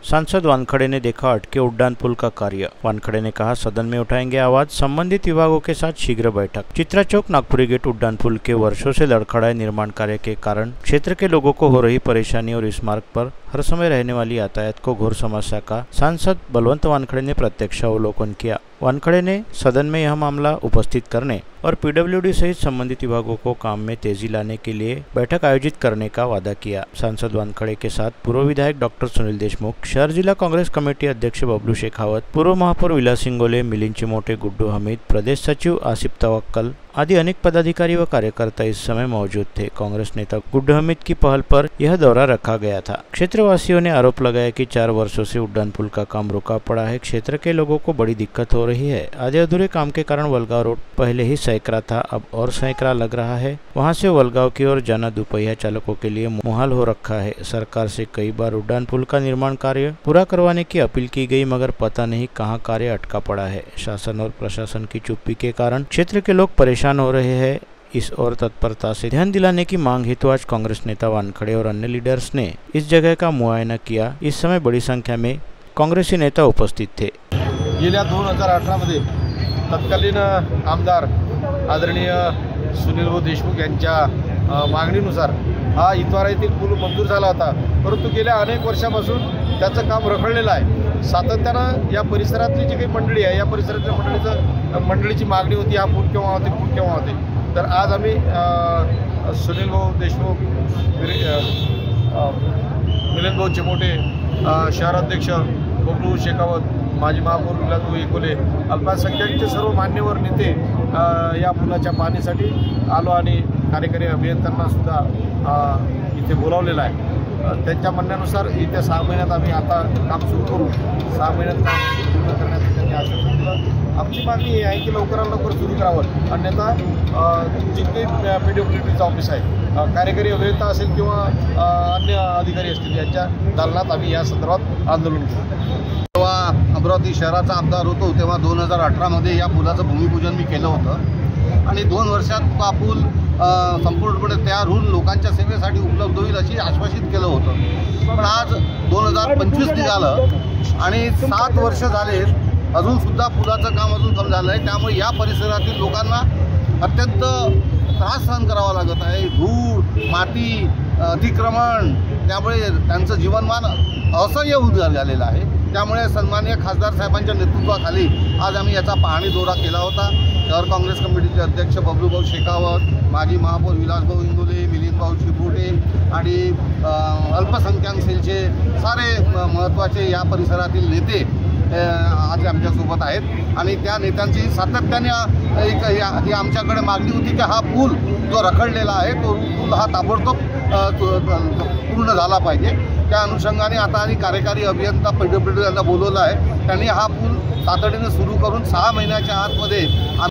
सांसद वानखड़े ने देखा अटके उड्डान पुल का कार्य। वानखड़े ने कहा, सदन में उठाएंगे आवाज, संबंधित विभागों के साथ शीघ्र बैठक। चित्रा चौक नागपुरी गेट उड्डान पुल के वर्षों से लड़खड़ाए निर्माण कार्य के कारण क्षेत्र के लोगों को हो रही परेशानी और इस मार्ग पर हर समय रहने वाली यातायात को घोर समस्या का सांसद बलवंत वानखड़े ने प्रत्यक्ष अवलोकन किया। वानखड़े ने सदन में यह मामला उपस्थित करने और पीडब्ल्यूडी सहित संबंधित विभागों को काम में तेजी लाने के लिए बैठक आयोजित करने का वादा किया। सांसद वानखड़े के साथ पूर्व विधायक डॉक्टर सुनील देशमुख, शहर जिला कांग्रेस कमेटी अध्यक्ष बबलू शेखावत, पूर्व महापौर विलास सिंगोले, मिलिंद चिमोटे, गुड्डू हमीद, प्रदेश सचिव आसिफ तवक्कल आदि अनेक पदाधिकारी व कार्यकर्ता इस समय मौजूद थे। कांग्रेस नेता गुड्डू हमीद की पहल पर यह दौरा रखा गया था। क्षेत्रवासियों ने आरोप लगाया कि 4 वर्षों से उड्डान पुल का काम रुका पड़ा है। क्षेत्र के लोगों को बड़ी दिक्कत हो रही है। आधे अधूरे काम के कारण वलगांव रोड पहले ही सैकड़ा था, अब और सैकड़ा लग रहा है। वहां से वलगांव की ओर जाना दुपहिया चालकों के लिए मुहाल हो रखा है। सरकार से कई बार उड्डान पुल का निर्माण कार्य पूरा करवाने की अपील की गई, मगर पता नहीं कहां कार्य अटका पड़ा है। शासन और प्रशासन की चुप्पी के कारण क्षेत्र के लोग परेशान हो रहे हैं। इस और तत्परता से ध्यान दिलाने की मांग हेतु आज कांग्रेस नेता वानखड़े और अन्य लीडर्स ने इस जगह का मुआयना किया। इस समय बड़ी संख्या में कांग्रेसी नेता उपस्थित थे। गेल्या 2018 मध्ये तत्कालीन आमदार आदरणीय सुनील देशमुख यांच्या मागणीनुसार हा इतवारा येथील पूल मंजूर झाला होता, परंतु गेल्या अनेक वर्षापासून त्याचं काम रखडलेलं आहे। सातत्यानं या परिसरातली जी काही मंडळी आहे, या परिसरातल्या मंडळीची मागणी होती, हा पूल केव्हा होते, पूल केव्हा होते। तर आज आम्ही सुनील देशमुख, मिलिंद चिमोटे, शहराध्यक्ष बबलू शेखावत, माजी महापौर विलास एकोले, अल्पसंख्याकांचे सर्व मान्यवर नेते या पुलाच्या पाहणीसाठी आलो आणि कार्यकारी अभियंत्यांना सुद्धा इथे बोलावलेलं आहे। त्यांच्या म्हणण्यानुसार येत्या 6 महिन्यात आम्ही आता काम सुरू करू। 6 महिन्यात काम पूर्ण करण्याचं त्यांनी आश्वासन दिलं। आमची मागणी ही आहे की लवकरात लवकर सुरू करावं, अन्यथा जितके पीडब्ल्यूडीचं ऑफिस आहे, कार्यकारी अभियंता असेल किंवा अन्य अधिकारी असतील, यांच्या दालनात आम्ही या संदर्भात आंदोलन करू। जेव्हा अमरावती शहराचा आमदार होतो तेव्हा 2018 मध्ये या पुलाचं भूमिपूजन मी केलं होतं आणि 2 वर्षात हा पूल संपूर्णपणे तयार होऊन लोकांच्या सेवेसाठी उपलब्ध होईल अशी आश्वासित केलं होतं। पण आज 2025 निघालं आणि 7 वर्ष झाले, अजूनसुद्धा पुलाचं काम अजून कमी झालं आहे। त्यामुळे या परिसरातील लोकांना अत्यंत त्रास सहन करावा लागत आहे। धूळ, माती, अतिक्रमण, त्यामुळे त्यांचं जीवनमान असह्य होत झालेलं आहे। त्यामुळे सन्माननीय खासदार साहेबांच्या नेतृत्वाखाली आज आम्ही याचा पाहणी दौरा केला होता। शहर काँग्रेस कमिटीचे अध्यक्ष बबलूभाऊ शेखावत, माजी महापौर विलासभाऊ इंगोले, मिलिंदभाऊ चिमोटे आणि अल्पसंख्याक सेलचे सारे महत्त्वाचे या परिसरातील नेते आज आमच्यासोबत आहेत आणि त्या नेत्यांची सातत्याने ही आमच्याकडे मागणी होती की हा पूल जो रखडलेला आहे तो पूल हा ताबडतोब पूर्ण झाला पाहिजे। त्या अनुषंगाने आता आणि कार्यकारी अभियंता पीडब्ल्यूडी यांना बोलवलं आहे। त्यांनी हा पूल तातडीने सुरू करून 6 महिन्याच्या आतमध्ये